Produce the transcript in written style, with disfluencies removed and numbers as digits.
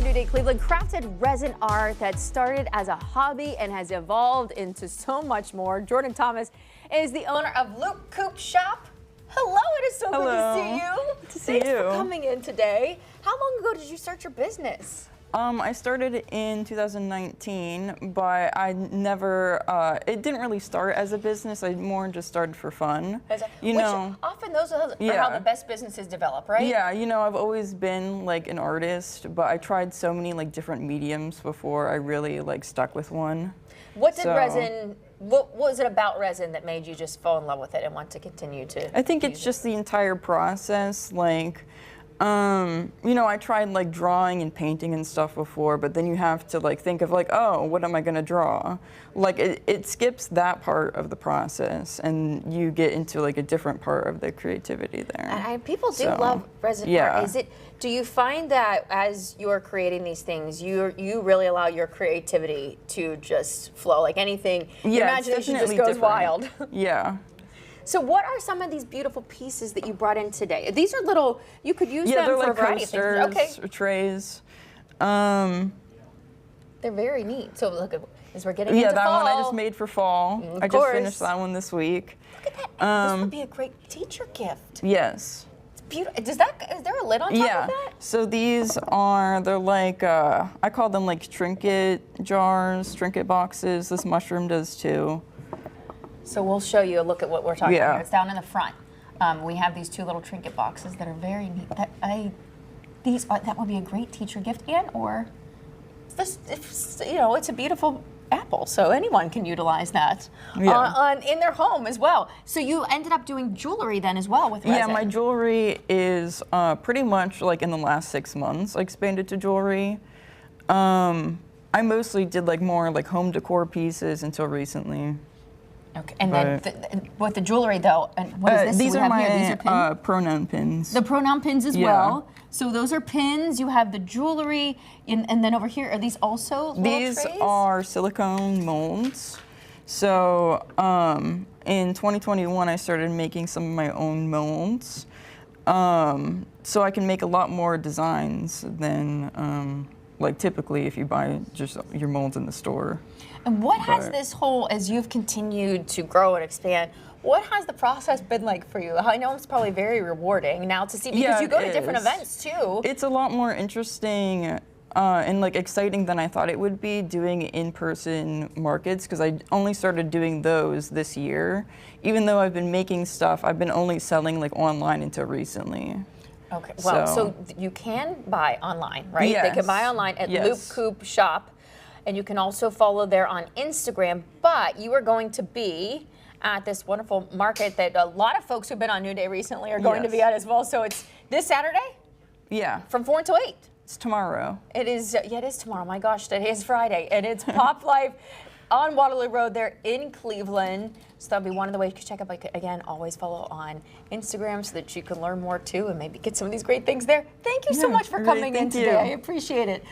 New Day Cleveland, crafted resin art that started as a hobby and has evolved into so much more. Jordan Thomas is the owner of LoopCoopShop. Hello, it is so good to see you. Good to see you. Thanks for coming in today. How long ago did you start your business? I started in 2019, but I never, it didn't really start as a business. I more just started for fun. Often those are how the best businesses develop, right? Yeah, I've always been like an artist, but I tried so many like different mediums before I really like stuck with one. What was it about resin that made you just fall in love with it and want to continue to I think it's just the entire process, like, I tried like drawing and painting and stuff before, but then you have to like think of like, oh, what am I gonna draw? Like it skips that part of the process and you get into like a different part of the creativity there. And people do love resin art. Do you find that as you're creating these things, you really allow your creativity to just flow? Like anything, your imagination just goes wild. Yeah. So what are some of these beautiful pieces that you brought in today? These are little, you could use them for a variety of things. Or trays. They're very neat. So look, as we're getting into that fall. one I just made for fall. I just finished that one this week. Look at that. This would be a great teacher gift. Yes. It's beautiful. Is there a lid on top of that? So they're like, I call them like trinket jars, trinket boxes. This mushroom does too. So we'll show you a look at what we're talking about here. It's down in the front. We have these two little trinket boxes that are very neat. That would be a great teacher gift, it's a beautiful apple, so anyone can utilize that in their home as well. So you ended up doing jewelry then as well with resin. Yeah, my jewelry is pretty much like in the last 6 months I expanded to jewelry. I mostly did like more like home decor pieces until recently. Okay, and then with the jewelry though, and what is this? These are my These are pins? pronoun pins. The pronoun pins as well. So those are pins. You have the jewelry, and then over here are these also little trays? These are silicone molds. So in 2021, I started making some of my own molds, so I can make a lot more designs than like typically if you buy just your molds in the store. And what has this whole, as you've continued to grow and expand, what has the process been like for you? I know it's probably very rewarding now to see, because you go to different events too. It's a lot more interesting and like exciting than I thought it would be doing in-person markets, because I only started doing those this year. Even though I've been making stuff, I've been only selling like online until recently. Okay, well, so you can buy online, right? Yes. They can buy online at LoopCoopShop, and you can also follow there on Instagram, but you are going to be at this wonderful market that a lot of folks who've been on New Day recently are going to be at as well. So it's this Saturday? Yeah. From 4 until 8? It's tomorrow. It is, it is tomorrow. My gosh, today is Friday, and it's Pop Life on Waterloo Road there in Cleveland. So that'll be one of the ways you can check out. But again, always follow on Instagram so that you can learn more too and maybe get some of these great things there. Thank you so much for coming in today. I appreciate it.